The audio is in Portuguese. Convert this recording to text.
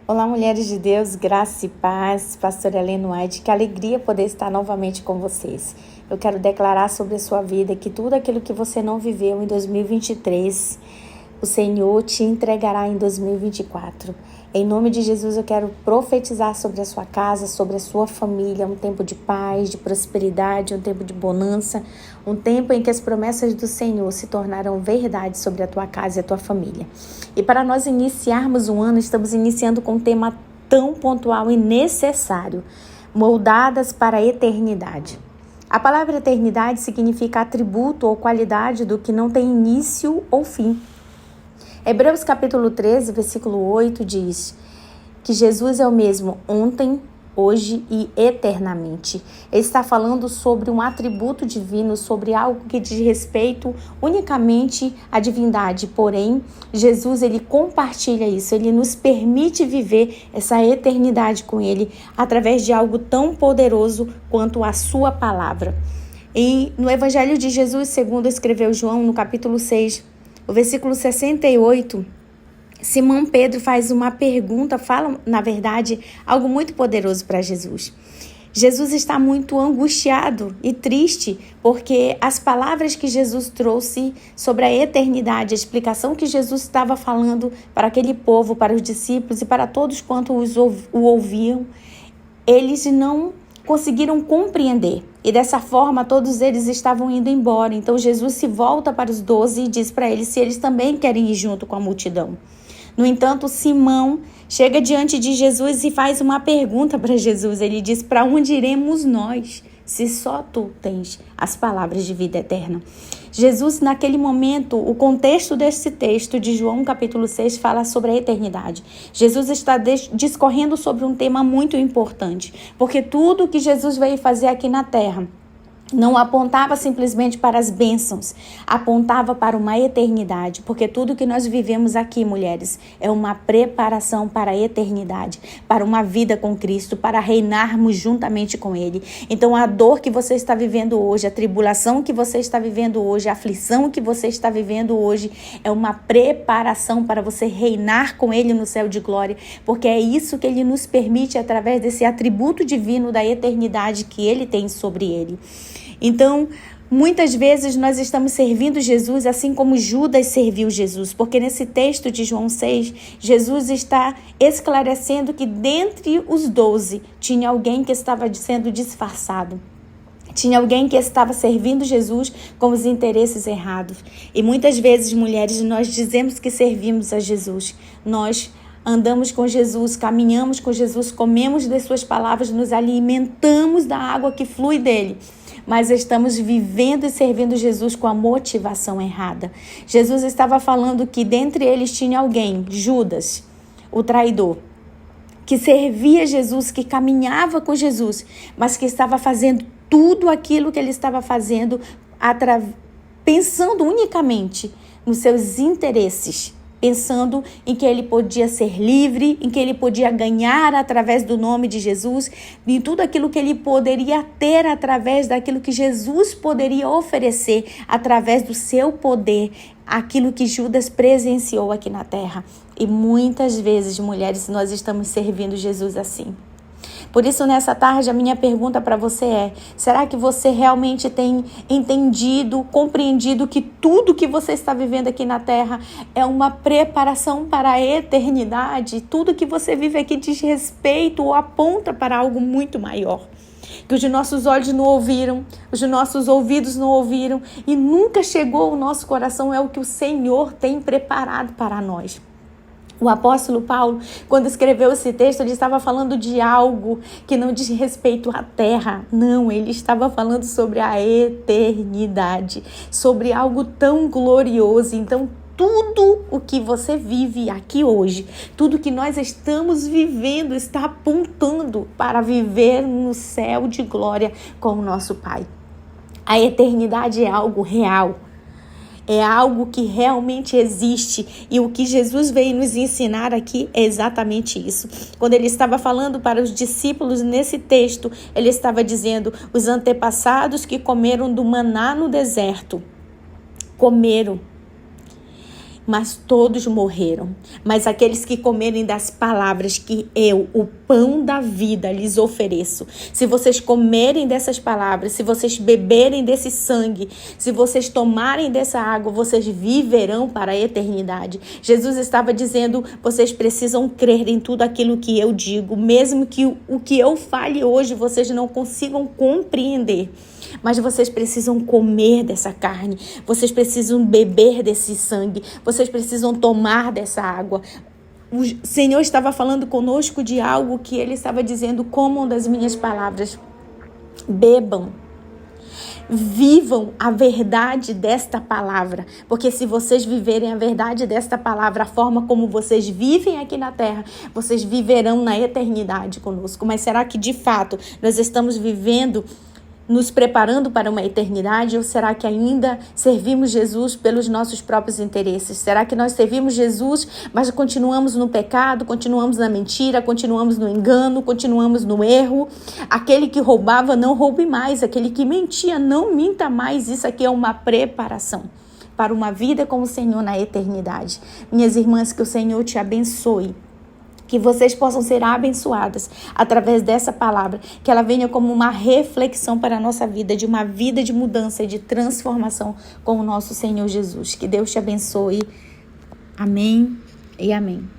Olá, mulheres de Deus, graça e paz, pastora Helena White, que alegria poder estar novamente com vocês. Eu quero declarar sobre a sua vida que tudo aquilo que você não viveu em 2023, o Senhor te entregará em 2024. Em nome de Jesus, eu quero profetizar sobre a sua casa, sobre a sua família, um tempo de paz, de prosperidade, um tempo de bonança, um tempo em que as promessas do Senhor se tornarão verdade sobre a tua casa e a tua família. E para nós iniciarmos o ano, estamos iniciando com um tema tão pontual e necessário, moldadas para a eternidade. A palavra eternidade significa atributo ou qualidade do que não tem início ou fim. Hebreus capítulo 13, versículo 8 diz que Jesus é o mesmo ontem, hoje e eternamente. Ele está falando sobre um atributo divino, sobre algo que diz respeito unicamente à divindade. Porém, Jesus, ele compartilha isso, ele nos permite viver essa eternidade com ele através de algo tão poderoso quanto a sua palavra. E no Evangelho de Jesus, segundo escreveu João, no capítulo 6, o versículo 68, Simão Pedro faz uma pergunta, fala, na verdade, algo muito poderoso para Jesus. Jesus está muito angustiado e triste, porque as palavras que Jesus trouxe sobre a eternidade, a explicação que Jesus estava falando para aquele povo, para os discípulos e para todos quantos o ouviam, eles não conseguiram compreender. E dessa forma, todos eles estavam indo embora. Então, Jesus se volta para os 12 e diz para eles se eles também querem ir junto com a multidão. No entanto, Simão chega diante de Jesus e faz uma pergunta para Jesus. Ele diz: para onde iremos nós, se só tu tens as palavras de vida eterna? Jesus, naquele momento, o contexto desse texto de João capítulo 6 fala sobre a eternidade. Jesus está discorrendo sobre um tema muito importante, porque tudo que Jesus veio fazer aqui na terra não apontava simplesmente para as bênçãos, apontava para uma eternidade, porque tudo que nós vivemos aqui, mulheres, é uma preparação para a eternidade, para uma vida com Cristo, para reinarmos juntamente com Ele. Então, a dor que você está vivendo hoje, a tribulação que você está vivendo hoje, a aflição que você está vivendo hoje, é uma preparação para você reinar com Ele no céu de glória, porque é isso que Ele nos permite através desse atributo divino da eternidade que Ele tem sobre Ele. Então, muitas vezes nós estamos servindo Jesus assim como Judas serviu Jesus, porque nesse texto de João 6, Jesus está esclarecendo que dentre os 12 tinha alguém que estava sendo disfarçado. Tinha alguém que estava servindo Jesus com os interesses errados. E muitas vezes, mulheres, nós dizemos que servimos a Jesus. Nós andamos com Jesus, caminhamos com Jesus, comemos das suas palavras, nos alimentamos da água que flui dele. Mas estamos vivendo e servindo Jesus com a motivação errada. Jesus estava falando que dentre eles tinha alguém, Judas, o traidor, que servia Jesus, que caminhava com Jesus, mas que estava fazendo tudo aquilo que ele estava fazendo, pensando unicamente nos seus interesses, pensando em que ele podia ser livre, em que ele podia ganhar através do nome de Jesus, em tudo aquilo que ele poderia ter através daquilo que Jesus poderia oferecer através do seu poder, aquilo que Judas presenciou aqui na terra. E muitas vezes, mulheres, nós estamos servindo Jesus assim. Por isso, nessa tarde, a minha pergunta para você é: será que você realmente tem entendido, compreendido que tudo que você está vivendo aqui na terra é uma preparação para a eternidade? Tudo que você vive aqui diz respeito ou aponta para algo muito maior, que os nossos olhos não ouviram, os nossos ouvidos não ouviram e nunca chegou ao nosso coração, é o que o Senhor tem preparado para nós. O apóstolo Paulo, quando escreveu esse texto, ele estava falando de algo que não diz respeito à terra. Não, ele estava falando sobre a eternidade, sobre algo tão glorioso. Então, tudo o que você vive aqui hoje, tudo que nós estamos vivendo está apontando para viver no céu de glória com o nosso Pai. A eternidade é algo real. É algo que realmente existe, e o que Jesus veio nos ensinar aqui é exatamente isso. Quando ele estava falando para os discípulos nesse texto, ele estava dizendo: os antepassados que comeram do maná no deserto, comeram mas todos morreram. Mas aqueles que comerem das palavras que eu, o pão da vida, lhes ofereço. Se vocês comerem dessas palavras, se vocês beberem desse sangue, se vocês tomarem dessa água, vocês viverão para a eternidade. Jesus estava dizendo, vocês precisam crer em tudo aquilo que eu digo, mesmo que o que eu fale hoje vocês não consigam compreender. Mas vocês precisam comer dessa carne, vocês precisam beber desse sangue, vocês precisam tomar dessa água. O Senhor estava falando conosco de algo que Ele estava dizendo, comam das minhas palavras, bebam, vivam a verdade desta palavra, porque se vocês viverem a verdade desta palavra, a forma como vocês vivem aqui na terra, vocês viverão na eternidade conosco. Mas será que de fato nós estamos vivendo, nos preparando para uma eternidade, ou será que ainda servimos Jesus pelos nossos próprios interesses? Será que nós servimos Jesus, mas continuamos no pecado, continuamos na mentira, continuamos no engano, continuamos no erro? Aquele que roubava, não roube mais. Aquele que mentia, não minta mais. Isso aqui é uma preparação para uma vida com o Senhor na eternidade. Minhas irmãs, que o Senhor te abençoe. Que vocês possam ser abençoadas através dessa palavra, que ela venha como uma reflexão para a nossa vida, de uma vida de mudança e de transformação com o nosso Senhor Jesus. Que Deus te abençoe. Amém e amém.